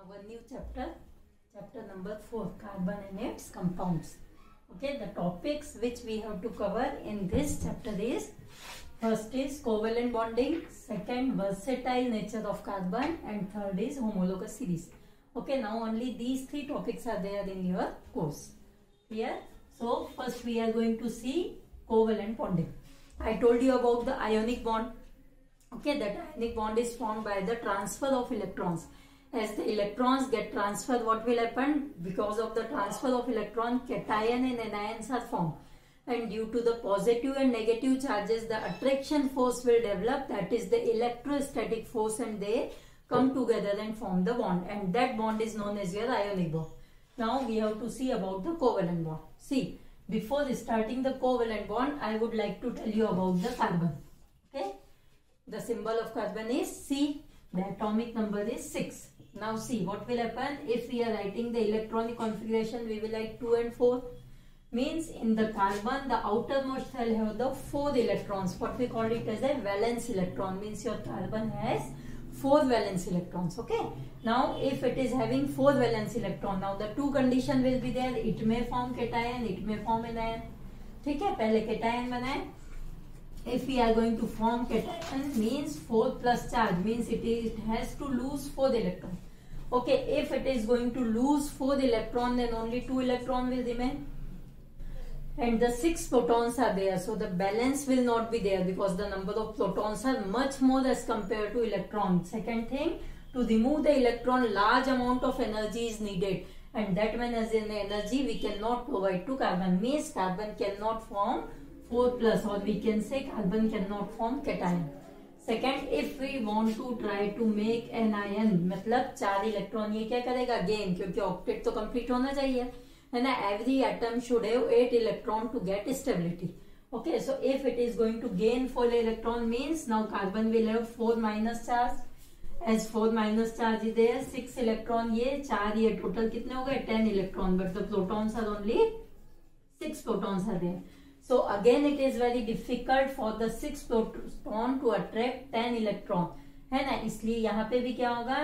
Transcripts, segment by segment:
now a new chapter, chapter number 4, carbon and its compounds. Okay, the topics which we have to cover in this chapter is, first is covalent bonding, second versatile nature of carbon, and third is homologous series. Okay, now only these three topics are there in your course. Clear? So first we are going to see covalent bonding. I told you about the ionic bond. Okay, that ionic bond is formed by the transfer of electrons. As the electrons get transferred, what will happen? Because of the transfer of electron, cation and anions are formed. And due to the positive and negative charges, the attraction force will develop. That is the electrostatic force, and they come together and form the bond. And that bond is known as your ionic bond. Now we have to see about the covalent bond. See, before starting the covalent bond, I would like to tell you about the carbon. Okay. The symbol of carbon is C. The atomic number is 6. Now see what will happen if we are writing the electronic configuration. We will write 2 and 4. Means in the carbon, the outermost shell have the 4 electrons. What we call it as a valence electron. Means your carbon has 4 valence electrons. Okay. Now if it is having 4 valence electron, now the two condition will be there. It may form cation, it may form anion. ठीक है, पहले cation बनाए. If we are going to form cation, means 4 plus charge, means it has to lose 4 electron. Okay, if it is going to lose 4 electron, then only 2 electron will remain. And the 6 protons are there, so the balance will not be there because the number of protons are much more as compared to electron. Second thing, to remove the electron, large amount of energy is needed. And that when as an energy we cannot provide to carbon. Means carbon cannot form 4 plus, or we can say carbon cannot form cation. Second, if we want to try to make an ion, मतलब 4 electron ये क्या करेगा? Gain, क्योंकि octet तो complete होना चाहिए, है ना? Every atom should have 8 electron to get stability. Okay, so if it is going to gain 4 electron, means now carbon will have 4 minus charge. As 4 minus charge is there, 6 electron ये 4 ये total कितने हो गए? 10 electron, but the protons are only 6 protons are there. So again it is very difficult for the 6 proton to attract 10 electron, है ना? इसलिए यहाँ पे भी क्या होगा?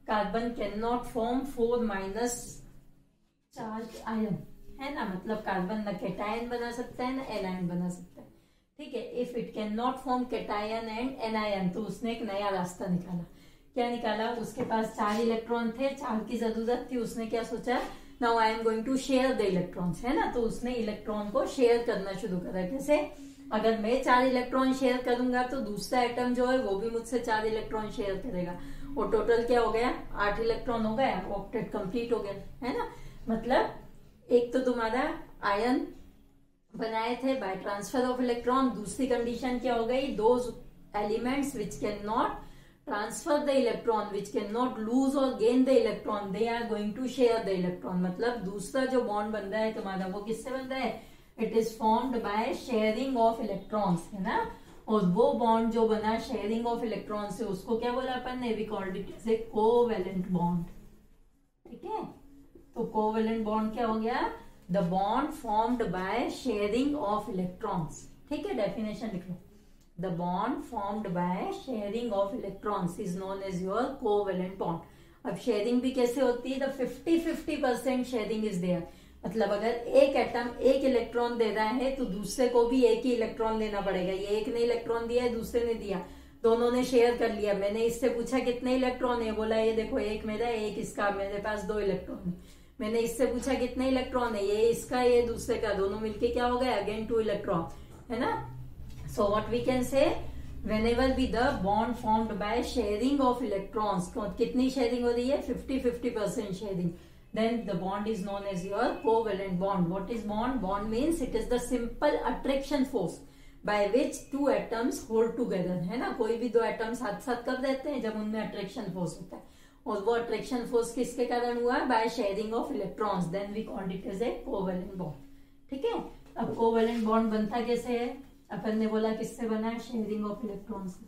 Carbon can not form 4 minus charge ion, है ना? मतलब कार्बन न कैटायन बना सकता है न एनायन बना सकता है. ठीक है. If it can not form cation and anion, तो उसने एक नया रास्ता निकाला. क्या निकाला? उसके पास 4 इलेक्ट्रॉन थे, 4 की जरूरत थी. उसने क्या सोचा? Now I am going to share the electrons, है ना? तो उसने इलेक्ट्रॉन को शेयर करना शुरू करा. कैसे? अगर मैं 4 इलेक्ट्रॉन शेयर करूंगा तो दूसरा एटम जो है वो भी मुझसे 4 इलेक्ट्रॉन शेयर करेगा. और टोटल क्या हो गया? 8 इलेक्ट्रॉन हो गया. ऑक्टेट कंप्लीट हो गया, है ना? मतलब एक तो तुम्हारा आयन बनाए थे बाय ट्रांसफर ऑफ इलेक्ट्रॉन. दूसरी कंडीशन क्या हो गई? Those elements which can not transfer the electron, which cannot lose or gain the electron, they are going to share the electron. मतलब दूसरा जो बॉन्ड बन रहा है तुम्हारा वो किससे बन रहा है? It is formed by sharing of electrons, है ना? और वो बॉन्ड जो बना शेयरिंग ऑफ इलेक्ट्रॉन से, उसको क्या बोला अपन ने? We called it as a covalent bond. ठीक है. तो कोवेलेंट बॉन्ड क्या हो गया? The bond formed by sharing of electrons. ठीक है. डेफिनेशन लिख लो. The bond formed by sharing of electrons is known as your covalent bond. अब शेयरिंग भी कैसे होती है? The 50-50% sharing is there. मतलब अगर एक एटम एक इलेक्ट्रॉन दे रहा है तो दूसरे को भी एक ही इलेक्ट्रॉन देना पड़ेगा. ये एक ने इलेक्ट्रॉन दिया है, दूसरे ने दिया, दोनों ने शेयर कर लिया. मैंने इससे पूछा कितने इलेक्ट्रॉन है, बोला ये देखो एक मेरा एक इसका, मेरे पास 2 इलेक्ट्रॉन है. मैंने इससे पूछा कितने इलेक्ट्रॉन है, ये इसका ये दूसरे का, दोनों मिलके क्या हो गया? अगेन 2 इलेक्ट्रॉन, है ना? So what we can say, whenever be the bond formed by sharing of electrons, कितनी sharing हो रही है? 50-50% sharing. Then the bond is known as your covalent bond. What is bond? Bond means it is the simple attraction force by which 2 atoms hold together, है ना? कोई भी 2 atoms साथ साथ कर देते हैं जब उनमें attraction force होता है. और वो attraction force किसके कारण हुआ? By sharing of electrons. Then we called it as a covalent bond. ठीक है. अब covalent bond बनता कैसे है? अपन ने बोला किससे बना? शेयरिंग ऑफ इलेक्ट्रॉन से.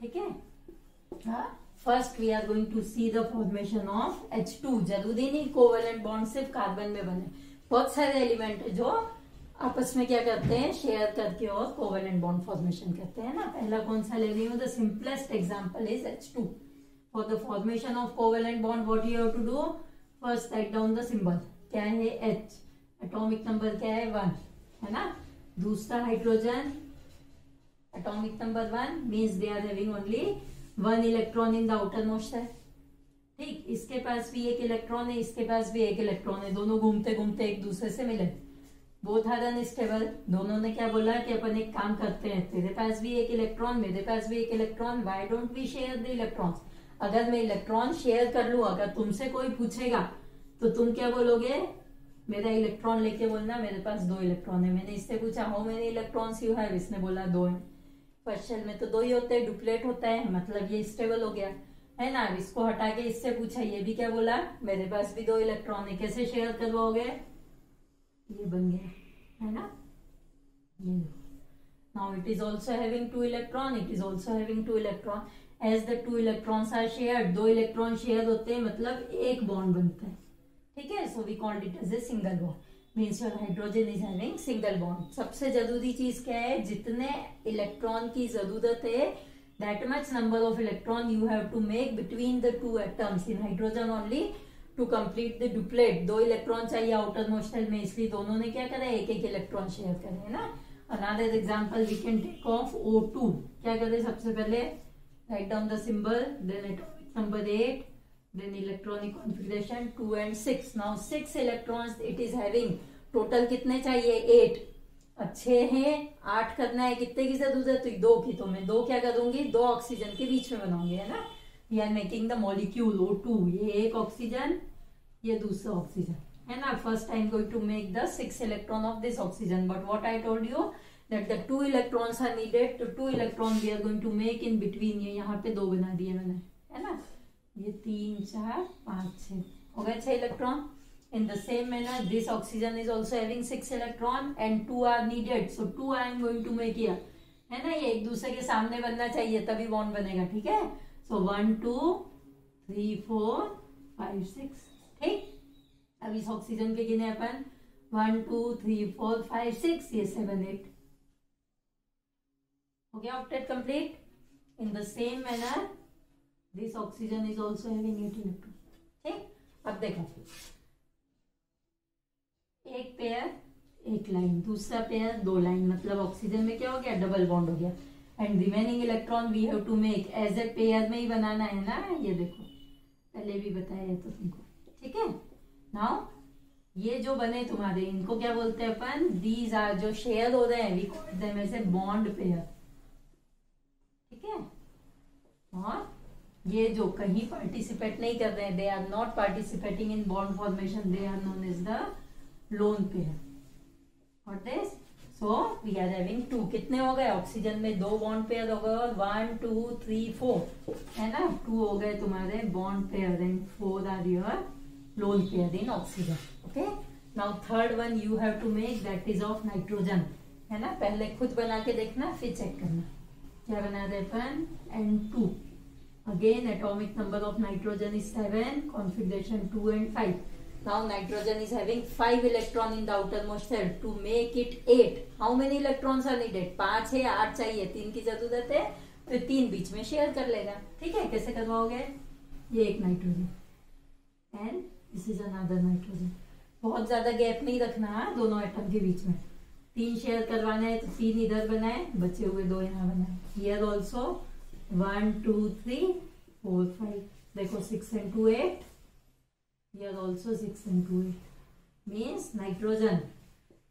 ठीक है. हाँ. First we are going to see the formation of H2. जरूरी नहीं कोवेलेंट बॉन्ड सिर्फ कार्बन में बने, बहुत सारे एलिमेंट है जो आपस में क्या करते हैं? शेयर करके और कोवेलेंट बॉन्ड फॉर्मेशन करते हैं ना. पहला कौन सा ले रही हूँ? The simplest example is H2. For the formation of covalent bond what you have to do, first write down the symbol, क्या है H, एटॉमिक नंबर क्या है 1, है ना। दूसरा hydrogen atomic number 1 means they are having only 1 electron in the outermost है, ठीक। इसके पास भी एक इलेक्ट्रॉन है, इसके पास भी एक इलेक्ट्रॉन है, दोनों घूमते घूमते एक दूसरे से मिले, बोथ आर अनस्टेबल। दोनों ने क्या बोला कि अपन एक काम करते हैं, तेरे पास भी एक इलेक्ट्रॉन, मेरे पास भी एक electron, why don't we share the electrons. अगर मैं इलेक्ट्रॉन शेयर कर लूं, अगर तुमसे कोई पूछेगा तो तुम क्या बोलोगे, मेरा इलेक्ट्रॉन लेके बोलना मेरे पास 2 इलेक्ट्रॉन है। मैंने इससे पूछा how many electrons you have, इसने बोला 2 है। फर्स्ट शेल में तो 2 ही होते हैं, डुप्लेट होता है, मतलब ये स्टेबल हो गया, है ना। इसको हटा के इससे पूछा, ये भी क्या बोला, मेरे पास भी 2 इलेक्ट्रॉन है, कैसे शेयर करवाओगे, ये बन गया, है ना, ये। Now it is also having 2 electron, it is also having 2 electron, as the 2 electrons are shared, 2 electron share होते हैं मतलब एक बॉन्ड बनता है, ठीक है। So we called it as a single bond, means your hydrogen is having single bond. सबसे जरूरी चीज क्या है, जितने इलेक्ट्रॉन की जरूरत है that much number of electron you have to make between the 2 atoms in hydrogen only to complete the duplet। 2 electron चाहिए आउटर मोस्ट शेल में, इसलिए दोनों ने क्या करा, एक एक इलेक्ट्रॉन शेयर करे, है ना। Another example we can take of O2, क्या करें, सबसे पहले right down the symbol, then atomic number 8, then electronic configuration 2 and 6। Now 6 electrons it is having, total कितने चाहिए 8, अच्छे हैं 8 करना है, कितने की जरूरत है 2 की, तो मैं 2 क्या करूंगी, 2 ऑक्सीजन के बीच में बनाऊंगी, है ना। We are making the molecule O2, ये एक ऑक्सीजन, ये दूसरा ऑक्सीजन, है ना। First I am going to make the 6 electron of this oxygen, but what I told you that the 2 electrons are needed, तो 2 electron we are going to make in between, ये यहाँ पे 2 बना दिए मैंने, है ना। ये 3 4 5 6 हो गए 6 electron. In the same manner, this oxygen is also having 6 electron and 2 are needed. So 2 I am going to make here. है ना, ये एक दूसरे के सामने बनना चाहिए तभी बॉन्ड बनेगा, ठीक है। So 1 2 3 4 5 6, ठीक। अब इस ऑक्सीजन के गिने अपन 1 2 3 4 5 6, ये 7 8 हो गया, octet complete. In the same manner, this oxygen is also having 8 electron, ठीक। अब देखो, एक पेयर एक लाइन, दूसरा पेयर 2 लाइन, मतलब ऑक्सीजन में क्या हो गया, डबल बॉन्ड हो गया। And remaining electron we have to make as a pair में ही बनाना है ना, ये देखो पहले भी बताया है तो तुमको, ठीक है। नाउ ये जो बने तुम्हारे, इनको क्या बोलते हैं अपन, दीज आर, जो शेयर हो रहे हैं we call them as a bond pair, ठीक है। और ये जो कहीं पार्टिसिपेट नहीं कर रहे हैं, they are not participating in bond formation, they are known as the lone pair. What this? So we are having 2, कितने हो गए, ऑक्सीजन में 2 बॉन्ड पेयर हो गए, और 1 2 3 4, है ना, 2 हो गए तुम्हारे bond pair and 4 are your lone pair in oxygen, okay. Now third one you have to make, that is of nitrogen, है ना। पहले खुद बना के देखना फिर चेक करना, क्या बना दे अपन, N2। Again atomic number of nitrogen is 7, configuration 2 and 5। Now nitrogen is having 5 electron in the outermost shell. To make it 8, how many electrons are needed? 5 है, 8 चाहिए, 3 की जरूरत है, तो 3 बीच में शेयर कर लेगा, ठीक है। कैसे करवाओगे, ये एक nitrogen and this is another nitrogen, बहुत ज्यादा गैप नहीं रखना दोनों एटम के बीच में, 3 शेयर करवाना है तो 3 इधर बनाए, बचे हुए 2 यहाँ बनाए। हियर ऑल्सो 1 2 3 4 5, देखो 6 and 2 8, here also 6 and 2 8, means nitrogen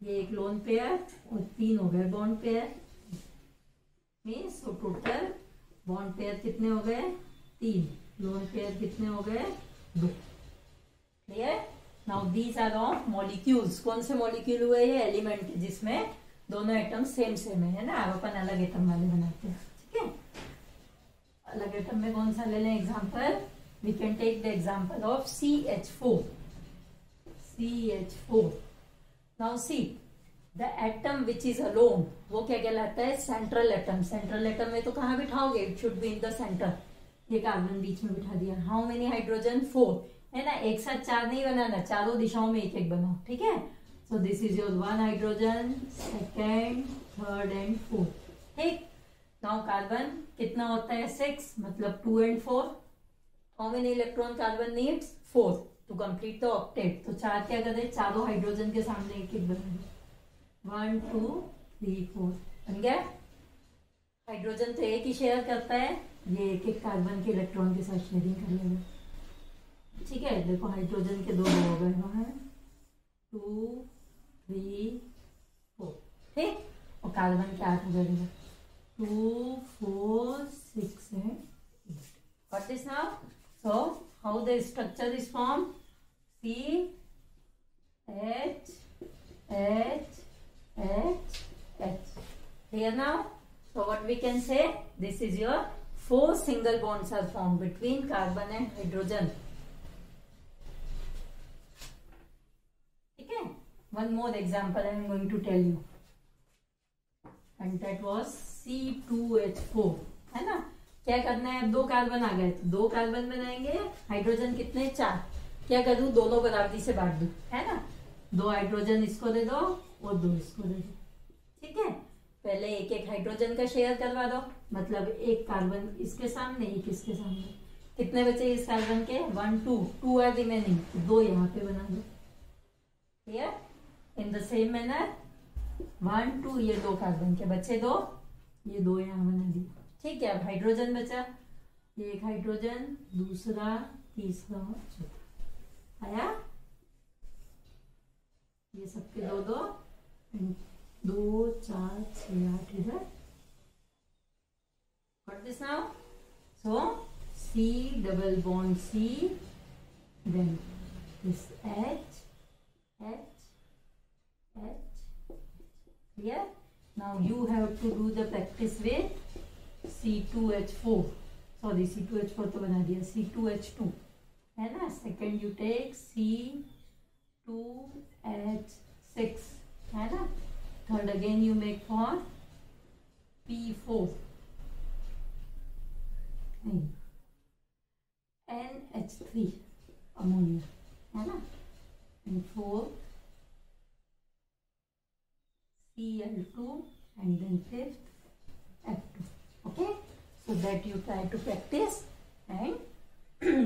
ये एक लोन पेयर और 3 हो गए बॉन्ड पेयर, मीन्स तो टोटल बॉन्ड पेयर कितने हो गए 3, लोन पेयर कितने हो गए 2, clear. Now these are of molecules, कौन से मॉलिक्यूल हुए ये, एलिमेंट के जिसमें दोनों एटम सेम सेम है ना। अब अपन अलग एटम वाले बनाते हैं, ठीक है। अलग एटम में कौन सा ले लें example, we can take the example of CH4. CH4. Now see, the atom which is alone, वो क्या कहलाता है, सेंट्रल एटम। सेंट्रल एटम में तो कहाँ बिठाओगे, it should be in the center, ये कार्बन बीच में बिठा दिया। हाउ मेनी हाइड्रोजन, 4, है ना। एक साथ 4 नहीं बनाना, चारों दिशाओं में एक एक बनाओ, ठीक है। So this is your 1 hydrogen, second, third and 4, ठीक। नाउ कार्बन कितना होता है 6, मतलब 2 and 4, how many electron carbon needs 4 to complete the octet. तो 4 क्या कर दे, चारों हाइड्रोजन के सामने एक एक बना दे, 1 2 3 4 बन गया। हाइड्रोजन तो एक ही शेयर करता है, ये एक एक कार्बन के इलेक्ट्रॉन के साथ शेयरिंग कर लेगा। ठीक है, देखो हाइड्रोजन के दो हो गए, 1 2 3 4, ठीक। और कार्बन के 8 हो गए, 2 4 6 and 8. What is now? So how the structure is formed? C H H H H. Clear now? So what we can say? This is your 4 single bonds are formed between carbon and hydrogen. Okay. One more example I am going to tell you. And that was C2H4, है ना। क्या करना है, 2 carbon आ गए, तो 2 carbon बनाएंगे, hydrogen कितने 4। क्या करूँ, दोनों बराबरी से बांट दूं, है ना। 2 हाइड्रोजन इसको दे दो और 2 इसको दे दो, ठीक है। पहले एक एक हाइड्रोजन का शेयर करवा दो, मतलब एक कार्बन इसके सामने, एक इसके सामने। कितने बचे इस कार्बन के, 1 2 आर रिमेनिंग, 2 यहाँ पे बना दो। Clear. In the same manner 1 2, ये 2 कार्बन के बचे 2, ये 2 यहाँ बना दिए, ठीक है। अब हाइड्रोजन बचा, एक हाइड्रोजन, दूसरा, तीसरा और चौथा आया। ये सबके 2 2 2 4 6 8 इधर। What this now? So C double bond C, then this H H H. Clear? Now you have to do the practice with C2H4. Sorry, C2H4 तो बना दिया, C2H2 है ना। सेकेंड यू टेक C2H6 है ना। Third again you make for P4 नहीं, NH3 ammonia है ना। And 4 Cl2 and then 5th F2. Okay, so that you try to practice and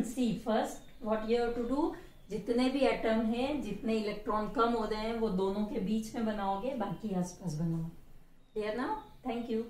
see first what you have to do. जितने भी atom हैं, जितने electron कम हो रहे हैं, वो दोनों के बीच में बनाओगे, बाकी आसपास बनाओ। क्लियर ना। Thank you.